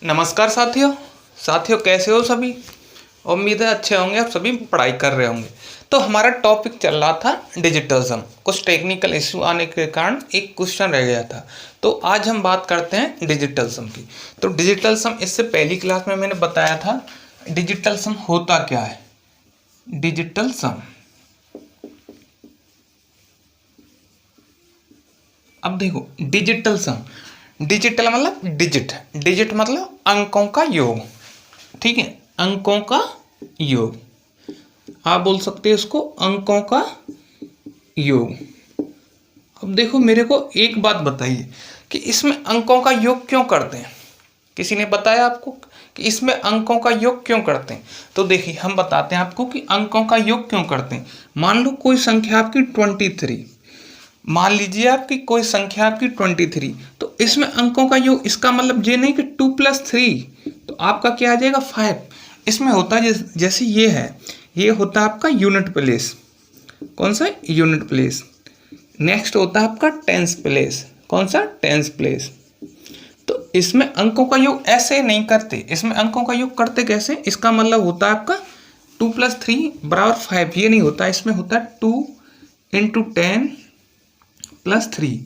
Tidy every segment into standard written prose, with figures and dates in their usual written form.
नमस्कार साथियों। कैसे हो सभी। उम्मीद है अच्छे होंगे, आप सभी पढ़ाई कर रहे होंगे। तो हमारा टॉपिक चल रहा था डिजिटलिज्म। कुछ टेक्निकल इश्यू आने के कारण एक क्वेश्चन रह गया था, तो आज हम बात करते हैं डिजिटलिज्म की। तो डिजिटलिज्म, इससे पहली क्लास में मैंने बताया था डिजिटलिज्म होता क्या है। डिजिटलिज्म, अब देखो डिजिटलिज्म, डिजिटल मतलब डिजिट मतलब अंकों का योग, ठीक है, अंकों का योग। आप बोल सकते हैं इसको अंकों का योग। अब देखो मेरे को एक बात बताइए कि इसमें अंकों का योग क्यों करते हैं। किसी ने बताया आपको कि इसमें अंकों का योग क्यों करते हैं? तो देखिए हम बताते हैं आपको कि अंकों का योग क्यों करते हैं। मान लो कोई संख्या आपकी 23, मान लीजिए आपकी कोई संख्या आपकी 23, तो इसमें अंकों का योग, इसका मतलब ये नहीं कि 2 + 3, तो आपका क्या आ जाएगा 5। इसमें होता है जैसे ये है, ये होता है आपका यूनिट प्लेस। कौन सा? Unit place. नेक्स्ट होता है आपका टेंस प्लेस। कौन सा? Tens place. तो इसमें अंकों का योग ऐसे नहीं करते। इसमें अंकों का योग करते कैसे? इसका मतलब होता है आपका 2 + 3 = 5। ये नहीं होता, इसमें होता है 2 × 10 + 3,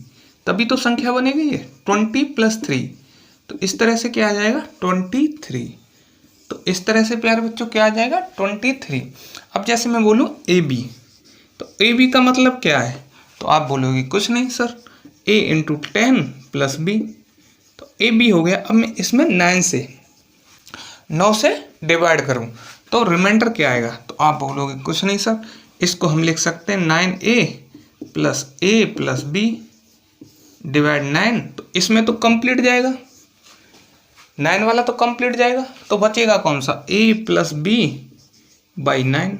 तभी तो संख्या बनेगी ये 20 + 3। तो इस तरह से क्या आ जाएगा 23। तो इस तरह से प्यारे बच्चों क्या आ जाएगा 23। अब जैसे मैं बोलूँ AB, तो AB का मतलब क्या है? तो आप बोलोगे कुछ नहीं सर, A × 10 + B, तो AB हो गया। अब मैं इसमें 9 से डिवाइड करूँ तो रिमाइंडर क्या आएगा? तो आप बोलोगे कुछ नहीं सर, इसको हम लिख सकते हैं 9A + A + B / 9। तो इसमें तो कंप्लीट जाएगा, 9 वाला तो कंप्लीट जाएगा, तो बचेगा कौन सा? A + B / 9।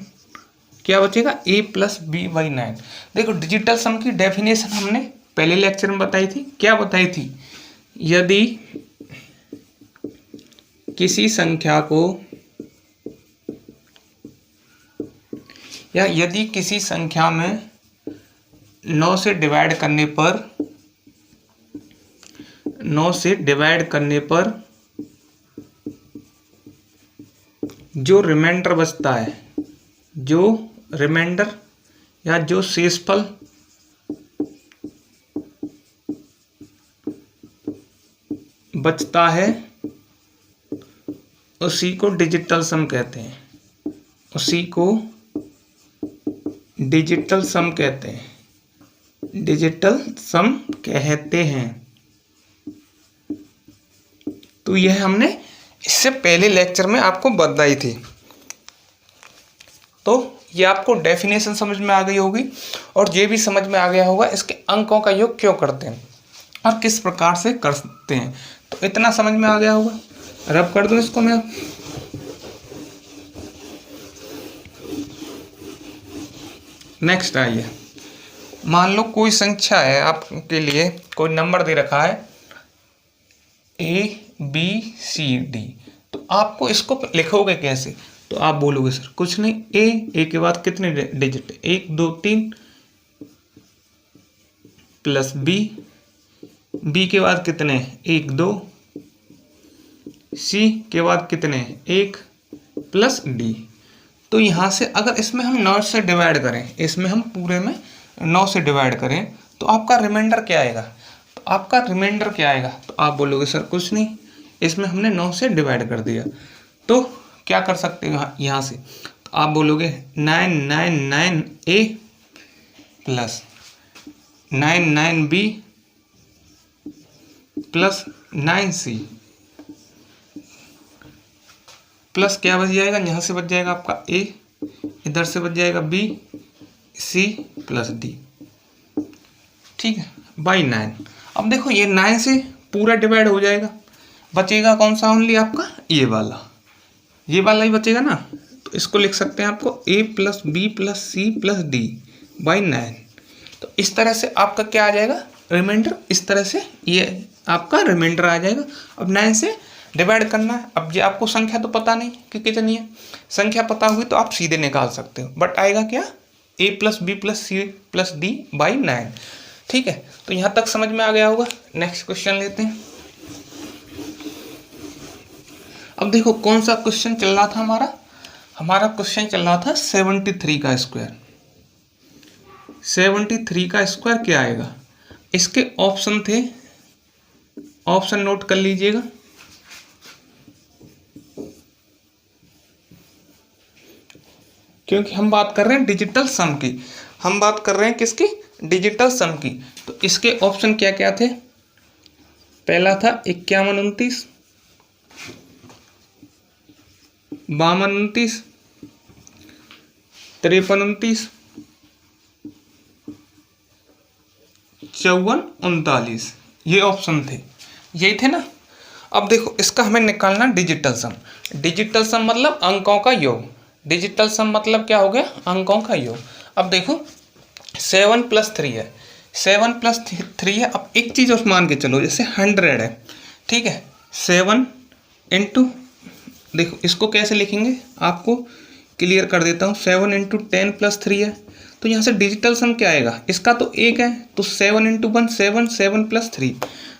क्या बचेगा? A + B / 9। देखो डिजिटल सम की डेफिनेशन हमने पहले लेक्चर में बताई थी। क्या बताई थी? यदि किसी संख्या को या यदि किसी संख्या में 9 से डिवाइड करने पर जो रिमाइंडर बचता है, जो रिमाइंडर या जो शेषफल बचता है उसी को डिजिटल सम कहते हैं। उसी को डिजिटल सम कहते हैं। डिजिटल सम कहते हैं। तो यह हमने इससे पहले लेक्चर में आपको बताई थी। तो ये आपको डेफिनेशन समझ में आ गई होगी और ये भी समझ में आ गया होगा इसके अंकों का योग क्यों करते हैं और किस प्रकार से करते हैं। तो इतना समझ में आ गया होगा। रब कर दूं इसको मैं। नेक्स्ट आइए, मान लो कोई संख्या है, आपके लिए कोई नंबर दे रखा है ABCD, तो आपको इसको लिखोगे कैसे? तो आप बोलोगे सर कुछ नहीं, ए के बाद कितने डिजिट? 1 2 3 + B के बाद कितने? 1 2, C के बाद कितने? 1 + D। तो यहाँ से अगर इसमें हम 9 से डिवाइड करें, इसमें हम पूरे में 9 से डिवाइड करें, तो आपका रिमाइंडर क्या आएगा? तो आपका रिमाइंडर क्या आएगा? तो आप बोलोगे सर कुछ नहीं, इसमें हमने 9 से डिवाइड कर दिया। तो क्या कर सकते हो यहाँ से? तो आप बोलोगे 999A + 99B + 9C प्लस क्या बच जाएगा? यहाँ से बच जाएगा आपका A, इधर से बच जाएगा B, C + D, ठीक है, / 9। अब देखो ये 9 से पूरा डिवाइड हो जाएगा, बचेगा कौन सा? ओनली आपका ये वाला ही बचेगा ना। तो इसको लिख सकते हैं आपको A + B + C + D / 9। तो इस तरह से आपका क्या आ जाएगा? रिमाइंडर। इस तरह से ये आपका रिमाइंडर आ जाएगा। अब 9 से डिवाइड करना है। अब ये आपको संख्या तो पता नहीं कि कितनी है, संख्या पता हुई तो आप सीधे निकाल सकते हो, बट आएगा क्या? A + B + C + D / 9, ठीक है। तो यहाँ तक समझ में आ गया होगा। नेक्स्ट क्वेश्चन लेते हैं। अब देखो कौन सा क्वेश्चन चल रहा था हमारा क्वेश्चन चल रहा था 73 का स्क्वायर। 73 का स्क्वायर क्या आएगा? इसके ऑप्शन थे, ऑप्शन नोट कर लीजिएगा। क्योंकि हम बात कर रहे हैं डिजिटल सम की, हम बात कर रहे हैं किसकी? डिजिटल सम की। तो इसके ऑप्शन क्या क्या थे? पहला था 51 29, 52 29, 53 29, 54 39, ये ऑप्शन थे, यही थे ना। अब देखो इसका हमें निकालना डिजिटल सम। डिजिटल सम मतलब अंकों का योग। डिजिटल सम मतलब क्या हो गया? अंकों का योग। अब देखो 7 + 3 है, 7 + 3 है। अब एक चीज़ और मान के चलो, जैसे 100 है, ठीक है, 7 इंटू, देखो इसको कैसे लिखेंगे आपको क्लियर कर देता हूँ। 7 × 10 + 3 है, तो यहाँ से डिजिटल सम क्या आएगा? इसका तो 1 है, तो 7 × 1 7, 7 + 3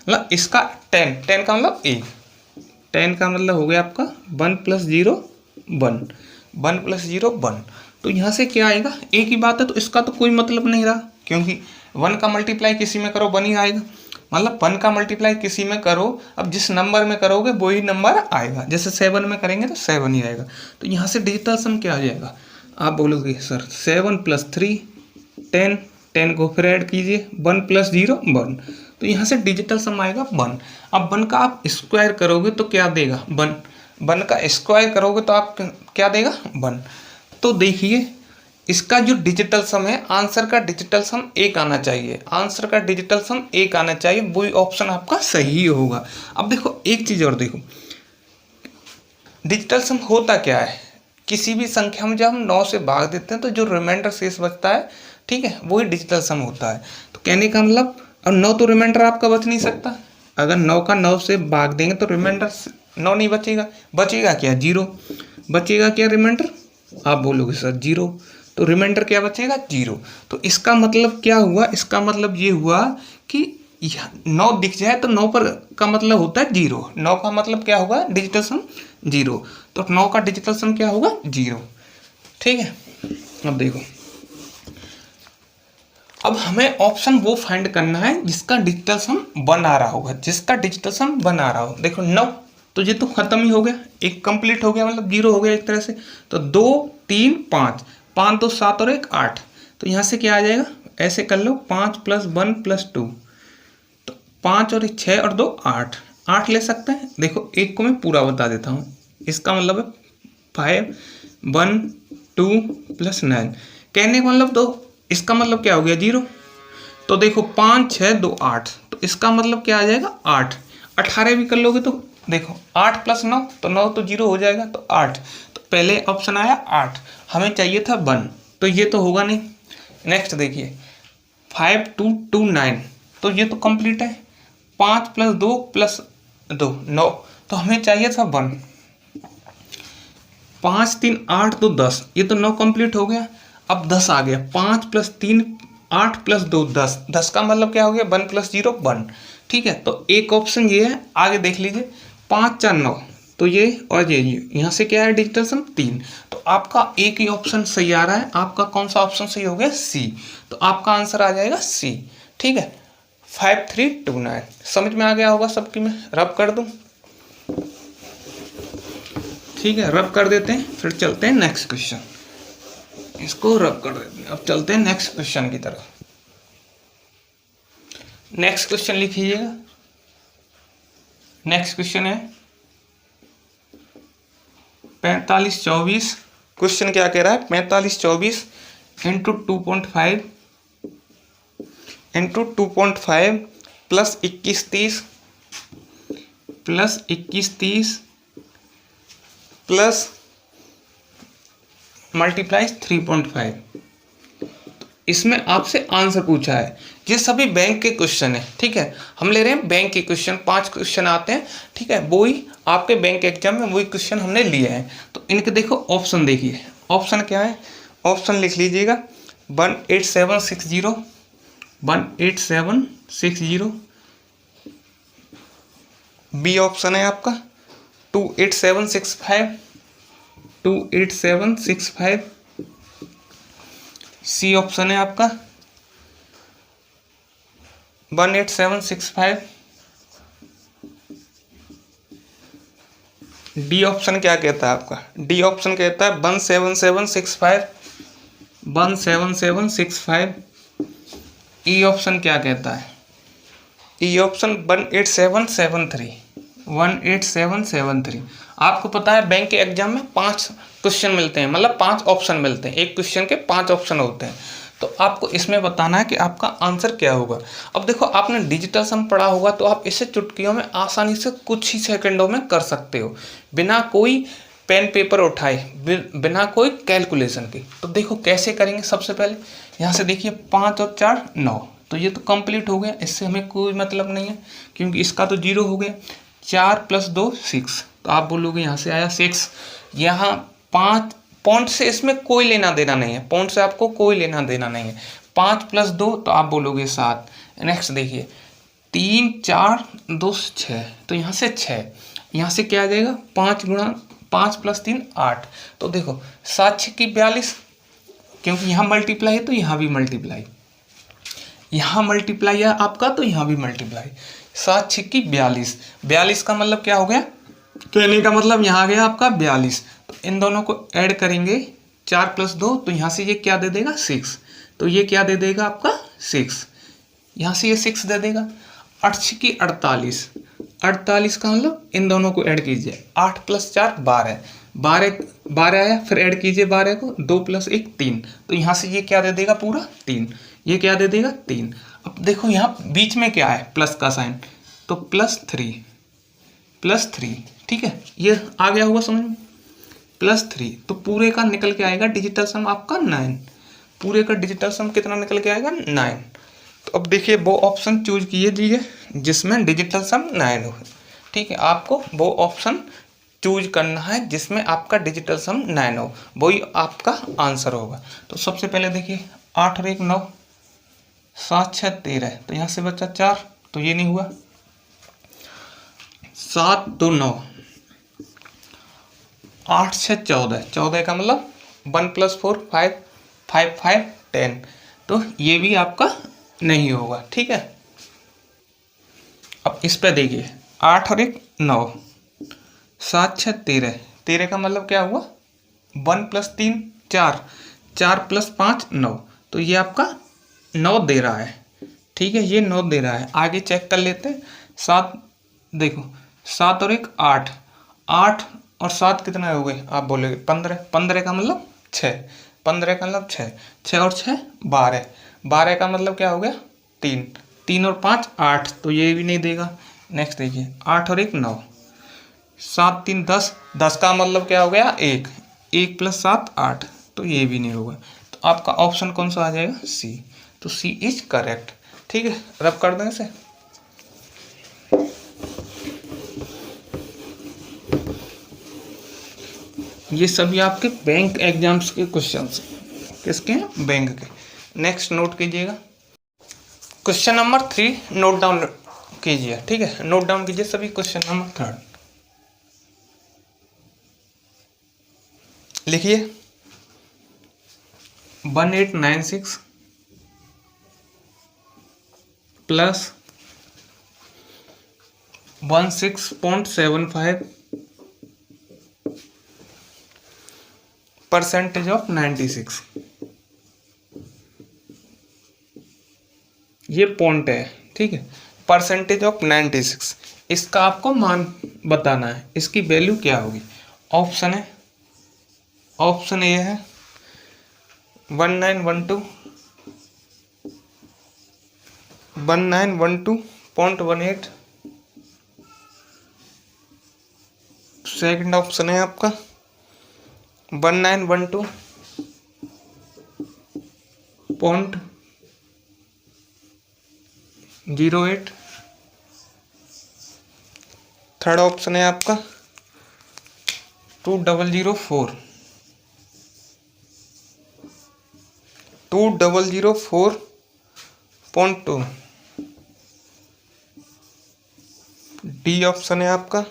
मतलब इसका 10, 10 का मतलब 1, 10 का मतलब हो गया आपका 1 + 0 1, 1 + 0 1। तो यहाँ से क्या आएगा? एक ही बात है, तो इसका तो कोई मतलब नहीं रहा, क्योंकि 1 का मल्टीप्लाई किसी में करो 1 ही आएगा। मतलब 1 का मल्टीप्लाई किसी में करो, अब जिस नंबर में करोगे वही नंबर आएगा। जैसे 7 में करेंगे तो 7 ही आएगा। तो यहाँ से डिजिटल सम क्या आ जाएगा? आप बोलोगे सर 7 + 3 10, 10 को फिर ऐड कीजिए, 1 + 0 1। तो यहाँ से डिजिटल सम आएगा 1। अब 1 का आप स्क्वायर करोगे तो क्या देगा? 1। 1 का स्क्वायर करोगे तो आप क्या देगा? 1। तो देखिए इसका जो डिजिटल सम है, आंसर का डिजिटल सम 1 आना चाहिए, आंसर का डिजिटल सम 1 आना चाहिए, वही ऑप्शन आपका सही होगा। अब देखो एक चीज़ और देखो, डिजिटल सम होता क्या है? किसी भी संख्या में जब हम 9 से भाग देते हैं तो जो रिमाइंडर शेष बचता है, ठीक है, वही डिजिटल सम होता है। तो कहने का मतलब, अब 9 तो रिमाइंडर आपका बच नहीं सकता। अगर 9 का 9 से भाग देंगे तो रिमाइंडर 9 नहीं बचेगा। बचेगा क्या? 0। बचेगा क्या रिमाइंडर? आप बोलोगे सर 0, तो रिमाइंडर क्या बचेगा? 0। तो इसका मतलब क्या हुआ? इसका मतलब ये हुआ कि 9 दिख जाए तो 9 पर का मतलब होता है 0। 9 का मतलब क्या होगा? डिजिटल सम 0। तो 9 का डिजिटल सम क्या होगा? 0। ठीक है। अब देखो, अब हमें ऑप्शन वो फाइंड करना है जिसका डिजिटल सम 1 आ रहा होगा, जिसका डिजिटल सम 1 आ रहा हो। देखो 9 तो ये तो खत्म ही हो गया, एक कंप्लीट हो गया, मतलब 0 हो गया एक तरह से। तो 2 3 5, 5 2 7 और 1 8। तो यहाँ से क्या आ जाएगा? ऐसे कर लो, 5 + 1 + 2, तो 5 और 6 और 2 8, 8 ले सकते हैं। देखो एक को मैं पूरा बता देता हूँ, इसका मतलब है 5 1 2 + 9, कहने का मतलब, तो इसका मतलब क्या हो गया? 0। तो देखो 5 6 2 8, तो इसका मतलब क्या आ जाएगा? 8। 18 भी कर लोगे तो देखो 8 + 9, तो 9 तो 0 हो जाएगा, तो 8। तो पहले ऑप्शन आया 8, हमें चाहिए था 1, तो ये तो होगा नहीं। नेक्स्ट देखिए 5 2 2 9, तो ये तो कंप्लीट है। 5 + 2 + 2 9, तो हमें चाहिए था 1। 5 3 8 2 10, ये तो 9 कंप्लीट हो गया। अब 10 आ गया, 5 + 3 8 + 2 10, 10 का मतलब क्या हो गया? 1 + 0 1। ठीक है, तो एक ऑप्शन ये है। आगे देख लीजिए 5 4 9, तो ये और ये यहाँ से क्या है? डिजिटल सम 3। तो आपका एक ही ऑप्शन सही आ रहा है। आपका कौन सा ऑप्शन सही हो गया? सी। तो आपका आंसर आ जाएगा सी। ठीक है, 5 3 2 9। समझ में आ गया होगा सबकी? मैं रब कर दूं? ठीक है, रब कर देते हैं, फिर चलते हैं नेक्स्ट क्वेश्चन। इसको रब कर देते हैं, अब चलते हैं नेक्स्ट क्वेश्चन की तरफ। नेक्स्ट क्वेश्चन लिखिएगा। नेक्स्ट क्वेश्चन है 45 24। क्वेश्चन क्या कह रहा है? 45 24 × 2.5 × 2.5 + 21 30 + 21 30 प्लस मल्टीप्लाई 3.5। इसमें आपसे आंसर पूछा है। ये सभी बैंक के क्वेश्चन है। ठीक है, हम ले रहे हैं बैंक के क्वेश्चन, 5 क्वेश्चन आते हैं। ठीक है, वही आपके बैंक एग्जाम में वही क्वेश्चन हमने लिए हैं। तो इनके देखो ऑप्शन देखिए, ऑप्शन क्या है? ऑप्शन लिख लीजिएगा 18760, 18760 बी ऑप्शन है आपका। 28765, 28765। सी ऑप्शन है आपका 18765। डी ऑप्शन क्या कहता है आपका? डी ऑप्शन कहता है 17765, 17765। ई ऑप्शन क्या कहता है? E option 18773, 18773। आपको पता है बैंक के एग्जाम में 5 क्वेश्चन मिलते हैं, मतलब 5 ऑप्शन मिलते हैं, एक क्वेश्चन के 5 ऑप्शन होते हैं। तो आपको इसमें बताना है कि आपका आंसर क्या होगा। अब देखो, आपने डिजिटल सम पढ़ा होगा तो आप इसे चुटकियों में आसानी से कुछ ही सेकंडों में कर सकते हो, बिना कोई पेन पेपर उठाए, बिना कोई कैलकुलेशन के। तो देखो कैसे करेंगे। सबसे पहले यहाँ से देखिए 5 और 4 9, तो ये तो कंप्लीट हो गया, इससे हमें कोई मतलब नहीं है क्योंकि इसका तो 0 हो गया। 4 + 2 6, तो आप बोलोगे यहाँ से आया 6। यहाँ 5 पॉइंट से इसमें कोई लेना देना नहीं है, पॉइंट से आपको कोई लेना देना नहीं है। 5 + 2 तो आप बोलोगे 7। नेक्स्ट देखिए 3 4 2 6, तो यहाँ से 6, यहाँ से क्या आ जाएगा 5 + 3 8। तो देखो 7 6 की 42, क्योंकि यहाँ मल्टीप्लाई है तो यहाँ भी मल्टीप्लाई, यहाँ मल्टीप्लाई है आपका तो यहाँ भी मल्टीप्लाई। 7 6 की 42, 42 का मतलब क्या हो गया? कहने का मतलब यहाँ आ गया आपका 42। तो इन दोनों को ऐड करेंगे 4 + 2, तो यहाँ से ये क्या दे देगा 6, तो ये क्या दे देगा आपका 6, यहाँ से ये 6 दे देगा। 8 6 की 48, 48 का मतलब इन दोनों को ऐड कीजिए, 8 + 4 12, 12 आया, फिर ऐड कीजिए 12 को, 2 + 1 3, तो यहाँ से ये क्या दे देगा पूरा 3, ये क्या दे देगा 3। अब देखो यहाँ बीच में क्या है प्लस का साइन, तो +3, +3, ठीक है, ये आ गया होगा समझ में, +3। तो पूरे का निकल के आएगा डिजिटल सम आपका 9, पूरे का डिजिटल सम कितना निकल के आएगा 9। तो अब देखिए वो ऑप्शन चूज कीजिए जिसमें डिजिटल सम 9 हो, ठीक है, आपको वो ऑप्शन चूज करना है जिसमें आपका डिजिटल सम 9 हो, वही आपका आंसर होगा। तो सबसे पहले देखिए 8 और 1 9, 7 6 13, तो यहाँ से बचा 4, तो ये नहीं हुआ। 7 2 9, 8 6 14, 14 का मतलब 1 + 4 5, 5 5 10, तो ये भी आपका नहीं होगा, ठीक है। अब इस पे देखिए 8 और 1 9, 7 6 13, 13 का मतलब क्या हुआ 1 + 3 4, 4 + 5 9, तो ये आपका 9 दे रहा है, ठीक है, ये 9 दे रहा है। आगे चेक कर लेते हैं। 7 देखो 7 और 1 8, 8 और 7 कितना हो गए आप बोलोगे 15, 15 का मतलब 6, 15 का मतलब 6, 6 और 6 12, 12 का मतलब क्या हो गया 3, 3 और 5 8, तो ये भी नहीं देगा। नेक्स्ट देखिए 8 और 1 9, 7 3 10, 10 का मतलब क्या हो गया 1, 1 + 7 8, तो ये भी नहीं होगा। तो आपका ऑप्शन कौन सा आ जाएगा सी, तो सी इज करेक्ट, ठीक है। रब कर दें इसे। ये सभी आपके बैंक एग्जाम्स के क्वेश्चंस, किसके हैं बैंक के। नेक्स्ट नोट कीजिएगा क्वेश्चन नंबर 3, नोट डाउन कीजिए, ठीक है, नोट डाउन कीजिए सभी। क्वेश्चन नंबर 3 लिखिए 1896 + 16.75 % ऑफ 96, ये पॉइंट है, ठीक है, % ऑफ 96, इसका आपको मान बताना है, इसकी वैल्यू क्या होगी। ऑप्शन है, ऑप्शन ए है 1912.18, सेकंड ऑप्शन है आपका 1912.08, थर्ड ऑप्शन है आपका 2004.2, डी ऑप्शन है आपका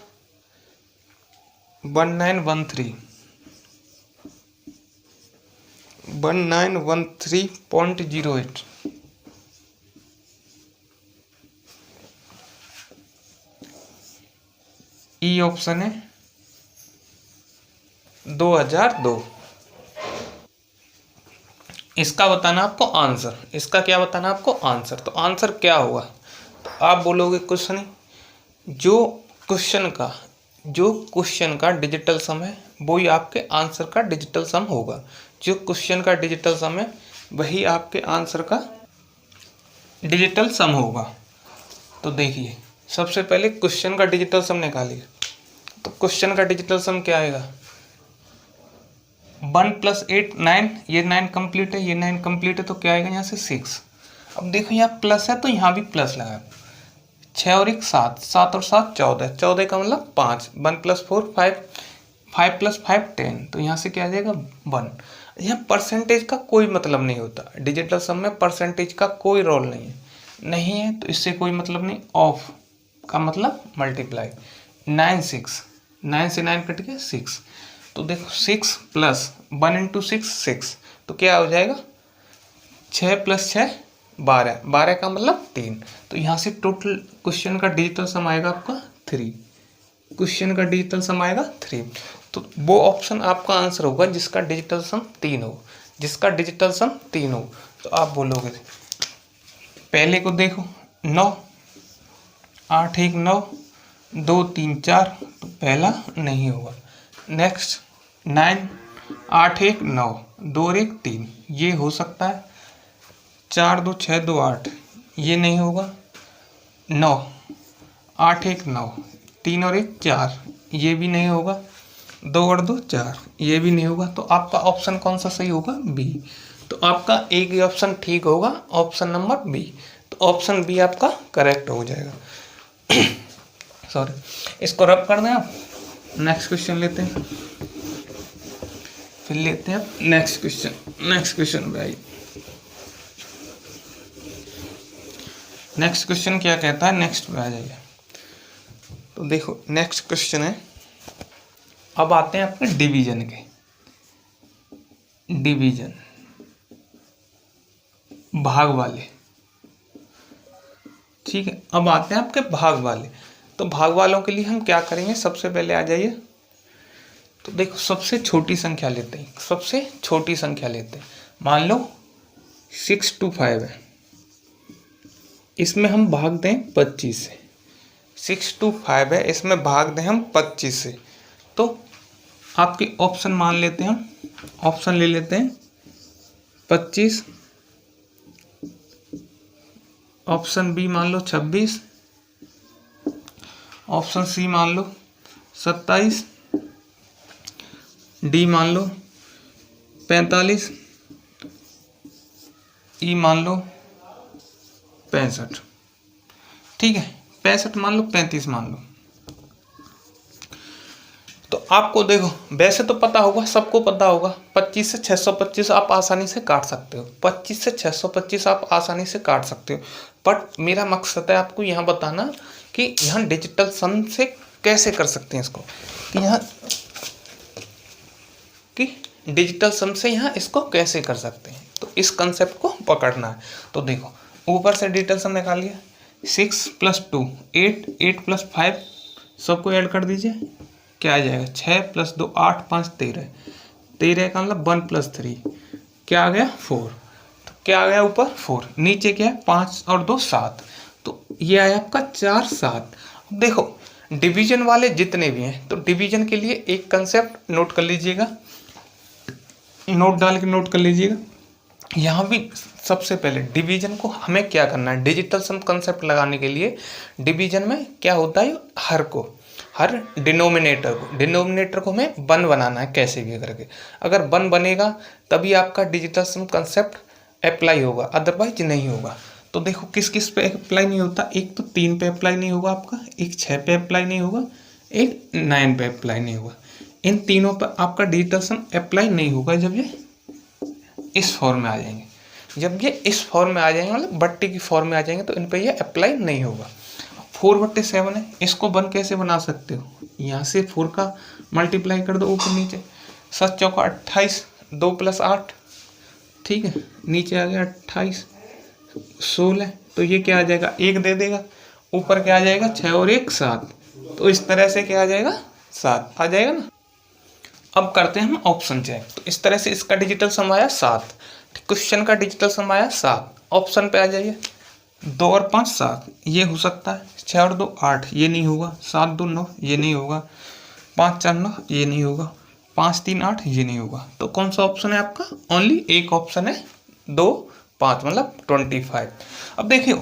1913.08। ई ऑप्शन है 2002। इसका बताना आपको आंसर, इसका क्या बताना आपको आंसर। तो आंसर क्या होगा, तो आप बोलोगे कुछ नहीं, जो क्वेश्चन का डिजिटल सम है वही आपके आंसर का डिजिटल सम होगा। जो क्वेश्चन का डिजिटल सम है वही आपके आंसर का डिजिटल सम होगा। तो देखिए सबसे पहले क्वेश्चन का डिजिटल सम निकालिए। तो क्वेश्चन का डिजिटल सम क्या आएगा, 1 + 8 9, ये 9 कंप्लीट है, ये 9 कंप्लीट है, तो क्या आएगा यहाँ से 6। अब देखो यहाँ प्लस है तो यहाँ भी प्लस लगा, 6 और 1 7, 7 और 7 14, 14 का मतलब 5, 1 + 4 5, 5 + 5 10, तो यहाँ से क्या आ जाएगा 1। यहाँ परसेंटेज का कोई मतलब नहीं होता, डिजिटल सम में परसेंटेज का कोई रोल नहीं है, तो इससे कोई मतलब नहीं। ऑफ का मतलब मल्टीप्लाई, 9 6, 9 से 9 कट गया 6, तो देखो 6 + 1 × 6 6, तो क्या हो जाएगा 6 + 6 12, 12 का मतलब 3, तो यहाँ से टोटल क्वेश्चन का डिजिटल सम आएगा आपका 3। क्वेश्चन का डिजिटल सम आएगा 3, तो वो ऑप्शन आपका आंसर होगा जिसका डिजिटल सम 3 हो, जिसका डिजिटल सम 3 हो। तो आप बोलोगे पहले को देखो 9, 8 1 9, 2 3 4, तो पहला नहीं होगा। नेक्स्ट 9, 8 1 9, 2 और 1 3, ये हो सकता है। 4 2 6 2 8, ये नहीं होगा। 9, 8 1 9, 3 और 1 4, ये भी नहीं होगा। 2 और 2 4, ये भी नहीं होगा। तो आपका ऑप्शन कौन सा सही होगा, बी। तो आपका एक ही ऑप्शन ठीक होगा, ऑप्शन नंबर बी। तो ऑप्शन बी आपका करेक्ट हो जाएगा। सॉरी, इसको रब कर दें आप। नेक्स्ट क्वेश्चन लेते हैं, फिर लेते हैं नेक्स्ट क्वेश्चन पे आइए। नेक्स्ट क्वेश्चन क्या कहता है, नेक्स्ट पे आ जाइए। तो देखो नेक्स्ट क्वेश्चन है, अब आते हैं आपके डिवीजन के, डिवीजन भाग वाले। ठीक है, अब आते हैं आपके भाग वाले। तो भाग वालों के लिए हम क्या करेंगे, सबसे पहले आ जाइए। तो देखो सबसे छोटी संख्या लेते हैं, सबसे छोटी संख्या लेते हैं। मान लो 6 2 5 है, इसमें हम भाग दें 25 से। 6 2 5 है, इसमें भाग दें हम 25 से। तो आपके ऑप्शन मान लेते हैं हम, ऑप्शन ले लेते हैं 25, ऑप्शन बी मान लो 26, ऑप्शन सी मान लो 27, डी मान लो 45, ई मान लो 65। ठीक है, 65 मान लो, 35 मान लो। तो आपको देखो वैसे तो पता होगा, सबको पता होगा 25 से 625 आप आसानी से काट सकते हो, 25 से 625 आप आसानी से काट सकते हो। बट मेरा मकसद है आपको यहाँ बताना कि यहाँ डिजिटल सम से कैसे कर सकते हैं इसको, कि डिजिटल सम से यहाँ इसको कैसे कर सकते हैं। तो इस कंसेप्ट को पकड़ना है। तो देखो ऊपर से डिजिटल सम निकालिए, 6 + 2 8, 8 + 5, सबको ऐड कर दीजिए, क्या आ जाएगा 6 + 2 8 5 13, 13 का मतलब 1 + 3, क्या आ गया 4। तो क्या आ गया ऊपर 4, नीचे क्या है 5 और 2 7, तो ये आया आपका 4 7। अब देखो डिवीजन वाले जितने भी हैं, तो डिवीजन के लिए एक कंसेप्ट नोट कर लीजिएगा, नोट डाल के नोट कर लीजिएगा। यहाँ भी सबसे पहले डिवीजन को हमें क्या करना है, डिजिटल सम कंसेप्ट लगाने के लिए डिवीजन में क्या होता है, हर डिनोमिनेटर को हमें 1 बनाना है कैसे भी करके। अगर 1 बनेगा तभी आपका डिजिटल सम कंसेप्ट अप्लाई होगा, अदरवाइज नहीं होगा। तो देखो किस किस पे अप्लाई नहीं होता, एक तो 3 पे अप्लाई नहीं होगा आपका, एक 6 पे अप्लाई नहीं होगा, एक 9 पे अप्लाई नहीं होगा। इन तीनों पर आपका डिजिटल सम अप्लाई नहीं होगा जब ये इस फॉर्म में आ जाएंगे। जब ये इस फॉर्म में आ जाएंगे, मतलब बट्टी की फॉर्म में आ जाएंगे, तो इन पर ये अप्लाई नहीं होगा। 4/7 है, इसको 1 कैसे बना सकते हो, यहाँ से 4 का मल्टीप्लाई कर दो ऊपर नीचे, 7 चौका 28, 2 + 8, ठीक है, नीचे आ गया 28, 16, तो ये क्या आ जाएगा 1 दे देगा, ऊपर क्या आ जाएगा 6 और 1 7, तो इस तरह से क्या आ जाएगा 7 आ जाएगा ना। अब करते हैं हम ऑप्शन चेक। तो इस तरह से इसका डिजिटल सम आया 7, क्वेश्चन का डिजिटल सम आया 7। ऑप्शन पे आ जाइए, 2 और 5 7, ये हो सकता है, 6 और 2 8, ये नहीं होगा, 7 2 9, ये नहीं होगा, 5 4 9, ये नहीं होगा, 5 3 8, ये नहीं होगा। तो कौन सा ऑप्शन है आपका? ओनली एक ऑप्शन है, 2 5 मतलब 25। अब देखिए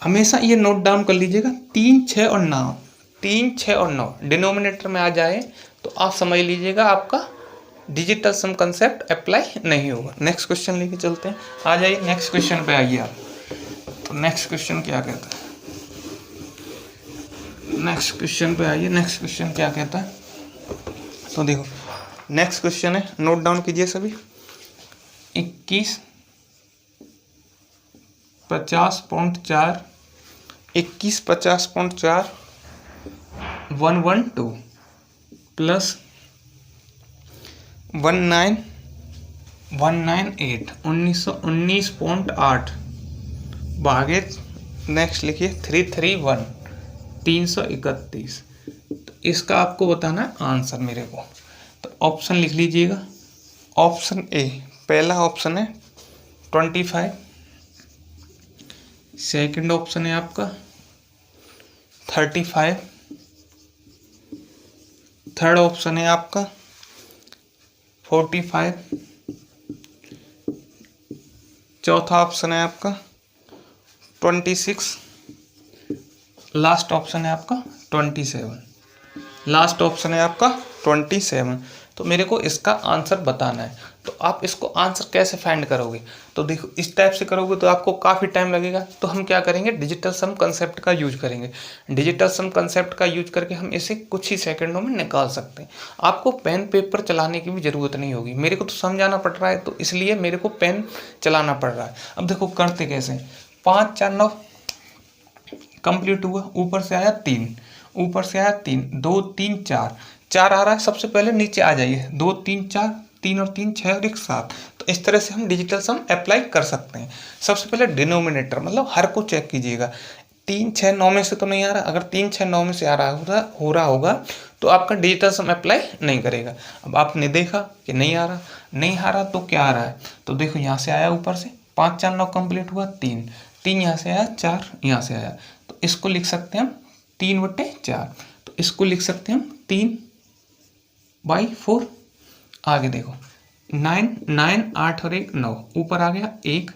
हमेशा ये नोट डाउन कर लीजिएगा, 3 6 और 9, 3 6 और 9 डिनोमिनेटर में आ जाए तो आप समझ लीजिएगा आपका डिजिटल सम कंसेप्ट अप्लाई नहीं होगा। नेक्स्ट क्वेश्चन लेके चलते हैं, आ जाइए नेक्स्ट क्वेश्चन पे आइए आप। तो नेक्स्ट क्वेश्चन क्या कहता है, नेक्स्ट क्वेश्चन पे आइए, नेक्स्ट क्वेश्चन क्या कहता है। तो देखो नेक्स्ट क्वेश्चन है, नोट डाउन कीजिए सभी, 21 50.4, 21 50.4 112 प्लस 19198 1919.8 भागे नेक्स्ट लिखिए 331 331। तो इसका आपको बताना है आंसर मेरे को। तो ऑप्शन लिख लीजिएगा, ऑप्शन ए पहला ऑप्शन है 25, सेकंड ऑप्शन है आपका 35, थर्ड ऑप्शन है आपका 45, चौथा ऑप्शन है आपका 26, लास्ट ऑप्शन है आपका 27, लास्ट ऑप्शन है आपका 27। तो मेरे को इसका आंसर बताना है। तो आप इसको आंसर कैसे फाइंड करोगे? तो देखो इस टाइप से करोगे तो आपको काफ़ी टाइम लगेगा। तो हम क्या करेंगे, डिजिटल सम कंसेप्ट का यूज करेंगे। डिजिटल सम कंसेप्ट का यूज करके हम इसे कुछ ही सेकंडों में निकाल सकते हैं। आपको पेन पेपर चलाने की भी ज़रूरत नहीं होगी। मेरे को तो समझाना पड़ रहा है तो इसलिए मेरे को पेन चलाना पड़ रहा है। अब देखो करते कैसे, 5 4 9 कंप्लीट हुआ, ऊपर से आया 3, ऊपर से आया 3, 2 3 4 4 आ रहा है। सबसे पहले नीचे आ जाइए, 2 3 4, 3 और 3 6 और 1 7। तो इस तरह से हम डिजिटल सम अप्लाई कर सकते हैं। सबसे पहले डिनोमिनेटर मतलब हर को चेक कीजिएगा, 3 6 9 में से तो नहीं आ रहा। अगर 3 6 9 में से आ रहा हो रहा होगा तो आपका डिजिटल सम अप्लाई नहीं करेगा। अब आपने देखा कि नहीं आ रहा, नहीं आ रहा तो क्या आ रहा है, तो देखो यहाँ से आया ऊपर से 5 4 9 कंप्लीट हुआ, 3 3 यहाँ से आया, 4 यहाँ से आया। तो इसको लिख सकते हैं हम 3/4। तो इसको लिख सकते हैं हम 3/4। आगे देखो 9 9 8 और 1 9, ऊपर आ गया 1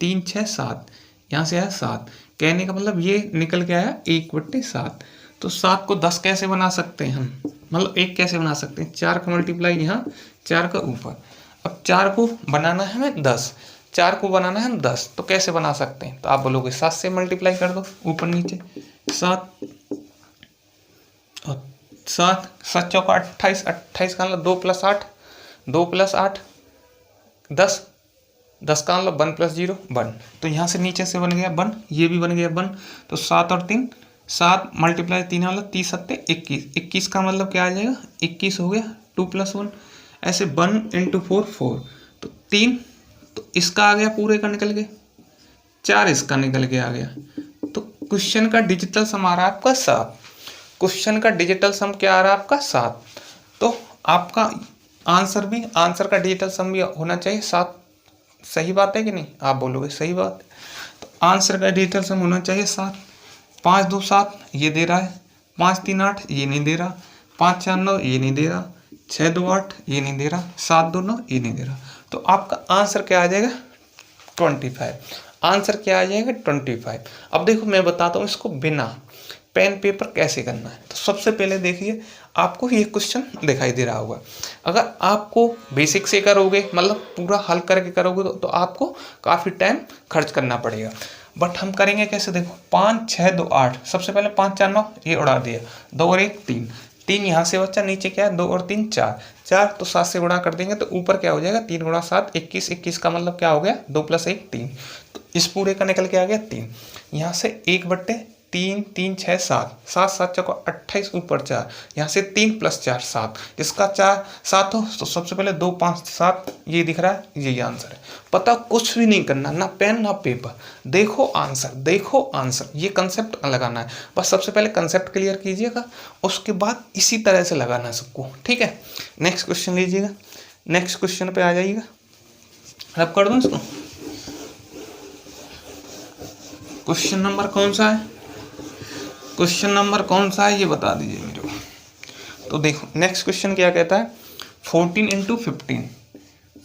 3 6 7, यहाँ से आया 7। कहने का मतलब ये निकल के आया 1/7। तो 7 को 10 कैसे बना सकते हैं हम, मतलब 1 कैसे बना सकते हैं, 4 का मल्टीप्लाई यहाँ, 4 का ऊपर। अब 4 को बनाना है हमें 10, 4 को बनाना है हम 10, तो कैसे बना सकते हैं, तो आप बोलोगे 7 से मल्टीप्लाई कर दो ऊपर नीचे, 7 और 7 7 चौका 28, 28 का मतलब 2 + 8, 2 + 8 10, 10 का मतलब 1 + 0 1। तो यहाँ से नीचे से बन गया 1, ये भी बन गया 1। तो 7 और 3 7 मल्टीप्लाई 3 मतलब 30 7 21, 21 का मतलब क्या आ जाएगा 21 हो गया, 2 + 1 ऐसे 1 × 4 4। तो 3, तो इसका आ गया पूरे का निकल के, 4 इसका निकल के आ गया। तो क्वेश्चन का डिजिटल सम आ रहा है आपका 7। क्वेश्चन का डिजिटल सम क्या आ रहा है आपका 7। तो आपका आंसर भी, आंसर का डिजिटल सम भी होना चाहिए 7। सही बात है कि नहीं, आप बोलोगे सही बात। तो आंसर का डिजिटल सम होना चाहिए 7। 5 2 7 ये दे रहा है, 5 3 8 ये नहीं दे रहा, 5 4 9 ये नहीं दे रहा, 6 2 8 ये नहीं दे रहा, 7 2 9 ये नहीं दे रहा। तो आपका आंसर क्या आ जाएगा 25। आंसर क्या आ जाएगा 25। अब देखो मैं बताता हूँ इसको बिना पेन पेपर कैसे करना है। तो सबसे पहले देखिए आपको ये क्वेश्चन दिखाई दे रहा होगा। अगर आपको बेसिक से करोगे मतलब पूरा हल करके करोगे तो आपको काफ़ी टाइम खर्च करना पड़ेगा। बट हम करेंगे कैसे, देखो 5 6 2 8, सबसे पहले 5 4 9 ये उड़ा दिया, 2 और 1 3, 3 यहाँ से बच्चा, नीचे क्या है 2 और 3 4, 4 तो 7 से गुणा कर देंगे तो ऊपर क्या हो जाएगा 3 × 7 21, 21 का मतलब क्या हो गया 2 + 1 3। तो इस पूरे का निकल के आ गया 3, यहाँ से 1/7 3 3 6 7 7 7 चौको 28 ऊपर 4, यहाँ से 3 + 4 7, इसका 4 7 हो तो सबसे पहले 2 5 7 ये दिख रहा है, यही आंसर है। पता कुछ भी नहीं करना, ना पेन ना पेपर, देखो आंसर, देखो आंसर, ये कंसेप्ट लगाना है बस। सबसे पहले कंसेप्ट क्लियर कीजिएगा, उसके बाद इसी तरह से लगाना है सबको, ठीक है। नेक्स्ट क्वेश्चन लीजिएगा, नेक्स्ट क्वेश्चन पे आ जाइएगा। रब कर दूं इसको। क्वेश्चन नंबर कौन सा है, क्वेश्चन नंबर कौन सा है ये बता दीजिए मेरे को। तो देखो नेक्स्ट क्वेश्चन क्या कहता है, 14 × 15,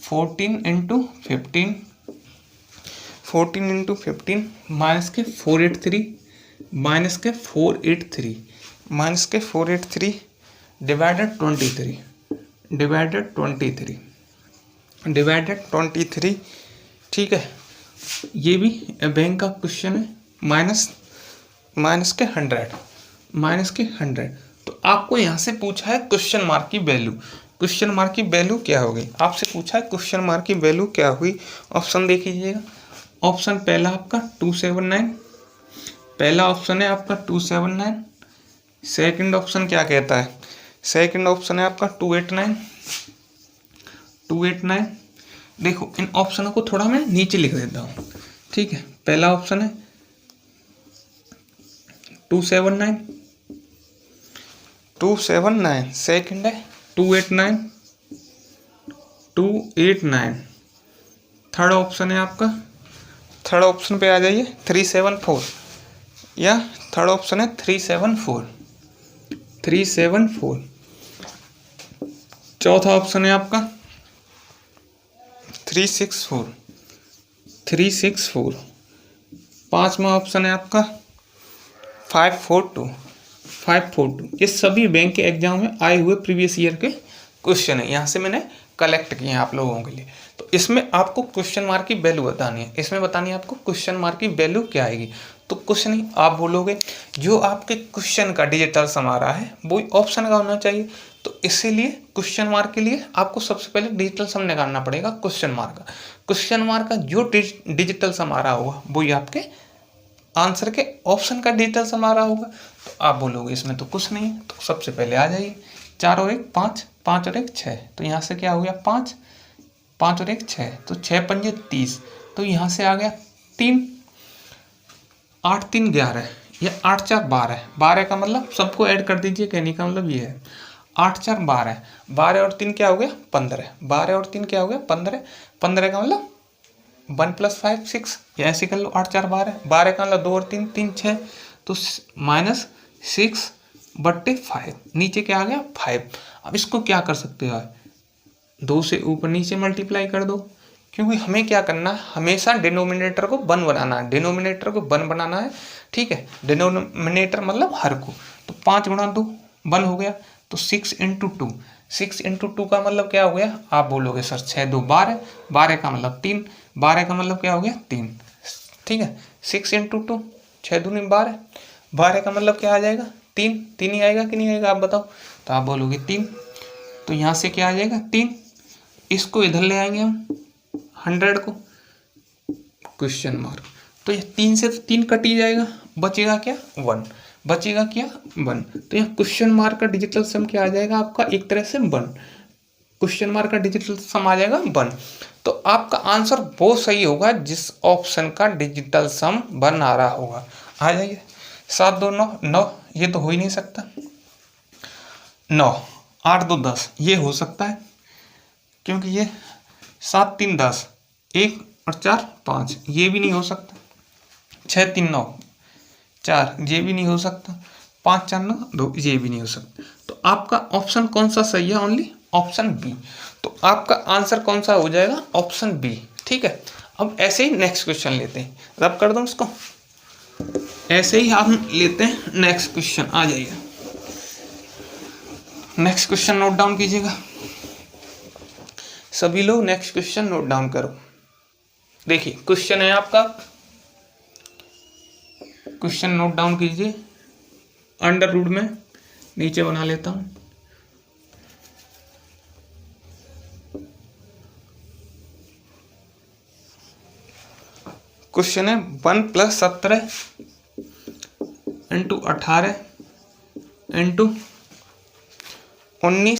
14 × 15, 14 × 15 माइनस के 483, माइनस के 483, माइनस के 483 डिवाइडेड 23, डिवाइडेड 23, डिवाइडेड 23, ठीक है। ये भी बैंक का क्वेश्चन है, माइनस माइनस के 100, माइनस के 100। तो आपको यहाँ से पूछा है क्वेश्चन मार्क की वैल्यू, क्वेश्चन मार्क की वैल्यू क्या होगी, आपसे पूछा है क्वेश्चन मार्क की वैल्यू क्या हुई। ऑप्शन देख लीजिएगा, ऑप्शन पहला आपका 279, पहला ऑप्शन है आपका 279। सेकंड ऑप्शन क्या कहता है, सेकंड ऑप्शन है आपका 289, 289। देखो इन ऑप्शनों को थोड़ा मैं नीचे लिख देता हूँ, ठीक है। पहला ऑप्शन है 279, 279, सेकंड है 289, 289। थर्ड ऑप्शन है आपका, थर्ड ऑप्शन पे आ जाइए 374, या थर्ड ऑप्शन है 374, 374। चौथा ऑप्शन है आपका 364, 364। पांचवा ऑप्शन है आपका 542, 542। ये सभी बैंक के एग्जाम में आए हुए प्रीवियस ईयर के क्वेश्चन है, यहाँ से मैंने कलेक्ट किए हैं आप लोगों के लिए। तो इसमें आपको क्वेश्चन मार्क की वैल्यू बतानी है, इसमें बतानी है आपको क्वेश्चन मार्क की वैल्यू क्या आएगी। तो कुछ नहीं, आप बोलोगे जो आपके क्वेश्चन का डिजिटल सम आ रहा है वो ऑप्शन का होना चाहिए। तो इसीलिए क्वेश्चन मार्क के लिए आपको सबसे पहले डिजिटल सम निकालना पड़ेगा क्वेश्चन मार्क का। क्वेश्चन मार्क का जो डिजिटल सम आ रहा होगा वही आपके आंसर के ऑप्शन का डिजिटल सम आ रहा होगा। तो आप बोलोगे इसमें तो कुछ नहीं है। तो सबसे पहले आ जाइए, 4 और 1 5, 5 और 1 6, तो यहाँ से क्या हो गया 5, 5 और 1 6, तो 6 पंजे 30, तो यहाँ से आ गया 3, 8 3 11, या 8 4 12, 12 का मतलब सबको ऐड कर दीजिए, कहने का मतलब ये है 8 4 12, 12 और 3 क्या हो गया 15, 12 और 3 क्या हो गया 15, 15 का मतलब 1 + 5 6, या ऐसे कर लो 8 4 12, 12 का मतलब 2 और 3 3 6, तो -6/5, नीचे क्या आ गया 5। अब इसको क्या कर सकते हो, 2 से ऊपर नीचे मल्टीप्लाई कर दो, क्योंकि हमें क्या करना है, हमेशा डिनोमिनेटर को 1 बनाना है, डिनोमिनेटर को 1 बनाना है, ठीक है। डिनोमिनेटर मतलब हर को, तो 5 × 2 1 हो गया, तो 6 × 2, 6 × 2 का मतलब क्या हो गया, आप बोलोगे सर 6 2 12, 12 का मतलब 3, 12 का मतलब क्या हो गया 3, ठीक है। 6 × 2 6 2 12, 12 का मतलब क्या आ जाएगा 3, 3 ही आएगा कि नहीं आएगा आप बताओ। तो आप बोलोगे 3, तो यहाँ से क्या आ जाएगा 3, इसको इधर ले आएंगे हम 100 को, क्वेश्चन मार्क। तो ये 3 से तो 3 कट ही जाएगा, बचेगा क्या 1, बचेगा क्या 1। तो यहाँ क्वेश्चन मार्क का डिजिटल सम क्या आ जाएगा आपका, एक तरह से 1, क्वेश्चन मार्क का डिजिटल सम आ जाएगा 1। तो आपका आंसर वो सही होगा जिस ऑप्शन का डिजिटल सम 1 आ रहा होगा। आ जाइए, 7 2 9 9, ये तो हो ही नहीं सकता, 9 8 2 10 ये हो सकता है, क्योंकि ये 7 3 10, 1 और 4 5, ये भी नहीं हो सकता। 6 3 9 4, ये भी नहीं हो सकता। 5 4 9 2, ये भी नहीं हो सकता। तो आपका ऑप्शन कौन सा सही है, ओनली ऑप्शन बी। तो आपका आंसर कौन सा हो जाएगा, ऑप्शन बी, ठीक है। अब ऐसे ही नेक्स्ट क्वेश्चन लेते हैं, रब कर दूं इसको, ऐसे ही हम लेते हैं नेक्स्ट क्वेश्चन। आ जाइए, नेक्स्ट क्वेश्चन नोट डाउन कीजिएगा सभी लोग, नेक्स्ट क्वेश्चन नोट डाउन करो। देखिए क्वेश्चन है आपका, क्वेश्चन नोट डाउन कीजिए, अंडर रूट में नीचे बना लेता हूं। क्वेश्चन है 1 + 17 इंटू 18 इंटू 19